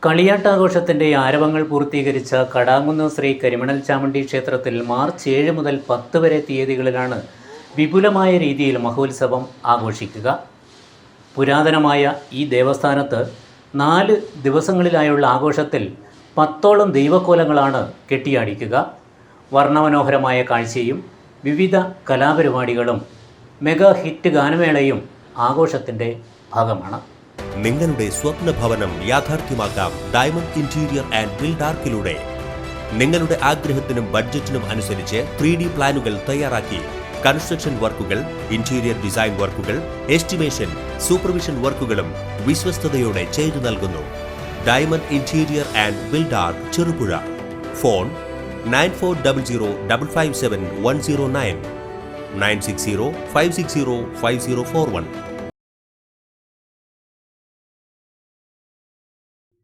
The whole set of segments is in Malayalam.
കളിയാട്ടാഘോഷത്തിൻ്റെ ആരവങ്ങൾ പൂർത്തീകരിച്ച കടാങ്കുന്ന് ശ്രീ കരിമണൽ ചാമുണ്ഡി ക്ഷേത്രത്തിൽ മാർച്ച് 7 മുതൽ 10 വരെ തീയതികളിലാണ് വിപുലമായ രീതിയിൽ മഹോത്സവം ആഘോഷിക്കുക. പുരാതനമായ ഈ ദേവസ്ഥാനത്ത് 4 ദിവസങ്ങളിലായുള്ള ആഘോഷത്തിൽ 10ഓളം ദൈവക്കോലങ്ങളാണ് കെട്ടിയാടിക്കുക. വർണ്ണമനോഹരമായ കാഴ്ചയും വിവിധ കലാപരിപാടികളും മെഗാ ഹിറ്റ് ഗാനമേളയും ആഘോഷത്തിൻ്റെ ഭാഗമാണ്. നിങ്ങളുടെ സ്വപ്ന ഭവനം യാഥാർത്ഥ്യമാക്കാം ഡയമണ്ട് ഇന്റീരിയർ ആൻഡ് ബിൽഡാർക്കിലൂടെ. നിങ്ങളുടെ ആഗ്രഹത്തിനും ബഡ്ജറ്റിനും അനുസരിച്ച് 3D പ്ലാനുകൾ തയ്യാറാക്കി കൺസ്ട്രക്ഷൻ വർക്കുകൾ, ഇന്റീരിയർ ഡിസൈൻ വർക്കുകൾ, എസ്റ്റിമേഷൻ, സൂപ്പർവിഷൻ വർക്കുകളും വിശ്വസ്തയോടെ ചെയ്തു നൽകുന്നു. Diamond interior and Buildark, Cherupuzha. Phone 9400557109 96056054041.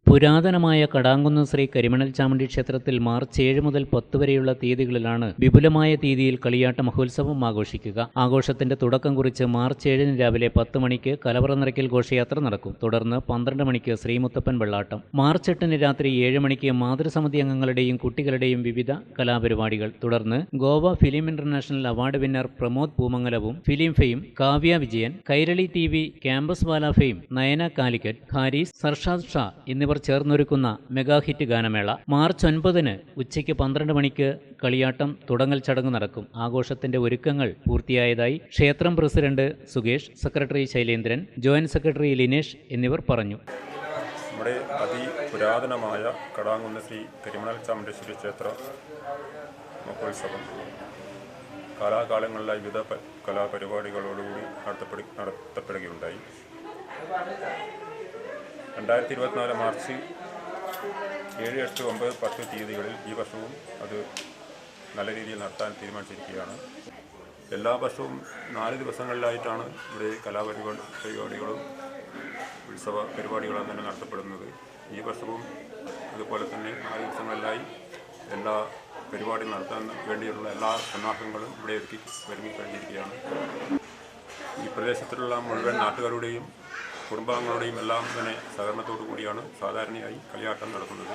പുരാതനമായ കടാങ്കുന്ന് ശ്രീ കരിമണൽ ചാമുണ്ഡി ക്ഷേത്രത്തിൽ മാർച്ച് 7 മുതൽ 10 വരെയുള്ള തീയതികളിലാണ് വിപുലമായ രീതിയിൽ കളിയാട്ട മഹോത്സവം ആഘോഷിക്കുക. ആഘോഷത്തിന്റെ തുടക്കം കുറിച്ച് മാർച്ച് 7 രാവിലെ 10 മണിക്ക് കലവറ നിറയ്ക്കൽ ഘോഷയാത്ര നടക്കും. തുടർന്ന് 12 മണിക്ക് ശ്രീമുത്തപ്പൻ വെള്ളാട്ടം. മാർച്ച് 8 രാത്രി 7 മണിക്ക് മാതൃസമിതി അംഗങ്ങളുടെയും കുട്ടികളുടെയും വിവിധ കലാപരിപാടികൾ. തുടർന്ന് Goa film international award winner Pramod പൂമംഗലവും film fame, Kavya Vijayan, Kairali TV campus Wala fame, Nayana Calicut, Haris, Sarshad Shah എന്നിവർ ചേർന്നൊരുക്കുന്ന മെഗാ ഹിറ്റ് ഗാനമേള. മാർച്ച് 9 ഉച്ചയ്ക്ക് 12 മണിക്ക് കളിയാട്ടം തുടങ്ങൽ ചടങ്ങ് നടക്കും. ആഘോഷത്തിന്റെ ഒരുക്കങ്ങൾ പൂർത്തിയായതായി ക്ഷേത്രം president Sukesh, secretary Shailendran, joint secretary Linesh എന്നിവർ പറഞ്ഞു. നമ്മുടെ അതിപുരാതനമായ കടാങ്കുന്ന് ശ്രീ കരിമണൽ ചാമുണ്ഡേശ്വരി ക്ഷേത്ര മഹോത്സവം കാലാകാലങ്ങളിലായി വിവിധ കലാപരിപാടികളോടുകൂടി നടത്തപ്പെടുകയുണ്ടായി. 2024 മാർച്ച് 7, 8, 9, 10 തീയതികളിൽ ഈ വർഷവും അത് നല്ല രീതിയിൽ നടത്താൻ തീരുമാനിച്ചിരിക്കുകയാണ്. എല്ലാ വർഷവും 4 ദിവസങ്ങളിലായിട്ടാണ് ഇവിടെ കലാപരിപാടികളും ഉത്സവ പരിപാടികളും തന്നെ നടത്തപ്പെടുന്നത്. ഈ വർഷവും അതുപോലെ തന്നെ 4 ദിവസങ്ങളിലായി എല്ലാ പരിപാടിയും നടത്താൻ വേണ്ടിയുള്ള എല്ലാ സന്നാഹങ്ങളും ഇവിടെ ഒരുങ്ങിക്കഴിഞ്ഞിരിക്കുകയാണ്. ഈ പ്രദേശത്തുള്ള മുഴുവൻ നാട്ടുകാരുടെയും കുടുംബാംഗങ്ങളുടെയും എല്ലാം തന്നെ സഹകരണത്തോടു കൂടിയാണ് സാധാരണയായി കളിയാട്ടം നടത്തുന്നത്.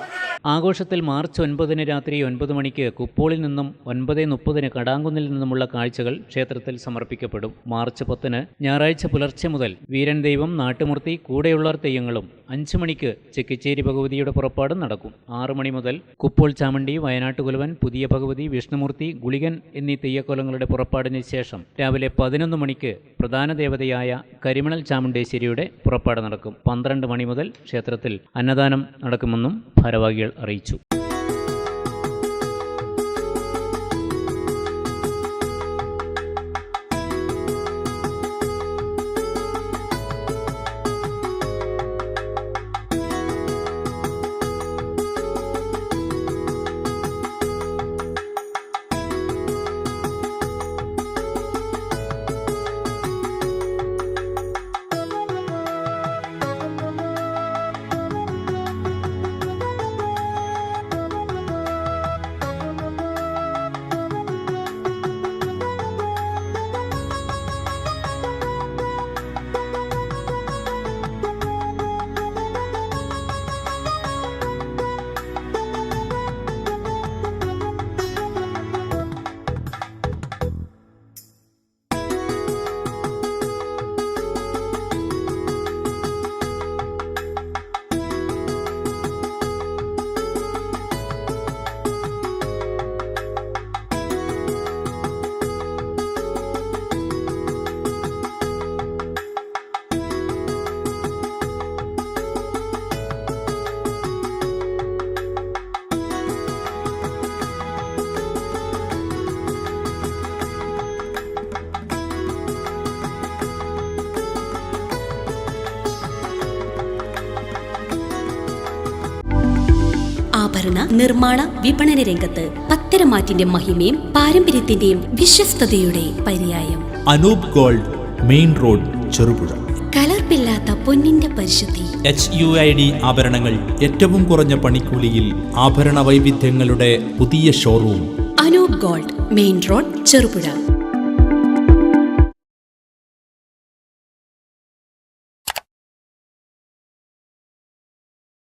ആഘോഷത്തിൽ മാർച്ച് 9 രാത്രി 9 മണിക്ക് കുപ്പോളിൽ നിന്നും 9:30 കടാങ്കുന്നിൽ നിന്നുമുള്ള കാഴ്ചകൾ ക്ഷേത്രത്തിൽ സമർപ്പിക്കപ്പെടും. മാർച്ച് 10 ഞായറാഴ്ച പുലർച്ചെ മുതൽ വീരൻ ദൈവം, നാട്ടുമൂർത്തി, കൂടെയുള്ളവർ തെയ്യങ്ങളും 5 മണിക്ക് ചെക്കിച്ചേരി ഭഗവതിയുടെ പുറപ്പാടും നടക്കും. 6 മണി മുതൽ കുപ്പോൾ ചാമുണ്ഡി, വയനാട്ടുകുലവൻ, പുതിയ ഭഗവതി, വിഷ്ണുമൂർത്തി, ഗുളികൻ എന്നീ തെയ്യക്കോലങ്ങളുടെ പുറപ്പാടിന് ശേഷം രാവിലെ 11 മണിക്ക് പ്രധാന ദേവതയായ കരിമണൽ ചാമുണ്ഡേശ്വരിയുടെ പുറപ്പാട് നടക്കും. 12 മണി മുതൽ ക്ഷേത്രത്തിൽ അന്നദാനം നടക്കുമെന്നും ഭാരവാഹികൾ അറിയിച്ചു. ആഭരണ നിർമ്മാണ വിപണന രംഗത്ത് പത്തരമാറ്റിന്റെ മഹിമയും പാരമ്പര്യത്തിന്റെയും വിശ്വസ്തയുടെ പര്യായം. Anoop gold, main road, Cherupuzha. കലർപ്പില്ലാത്ത പൊന്നിന്റെ പരിശുദ്ധി. HUID ആഭരണങ്ങൾ ഏറ്റവും കുറഞ്ഞ പണിക്കൂലിയിൽ ആഭരണ വൈവിധ്യങ്ങളുടെ പുതിയ showroom. Anoop gold, main road, Cherupuzha.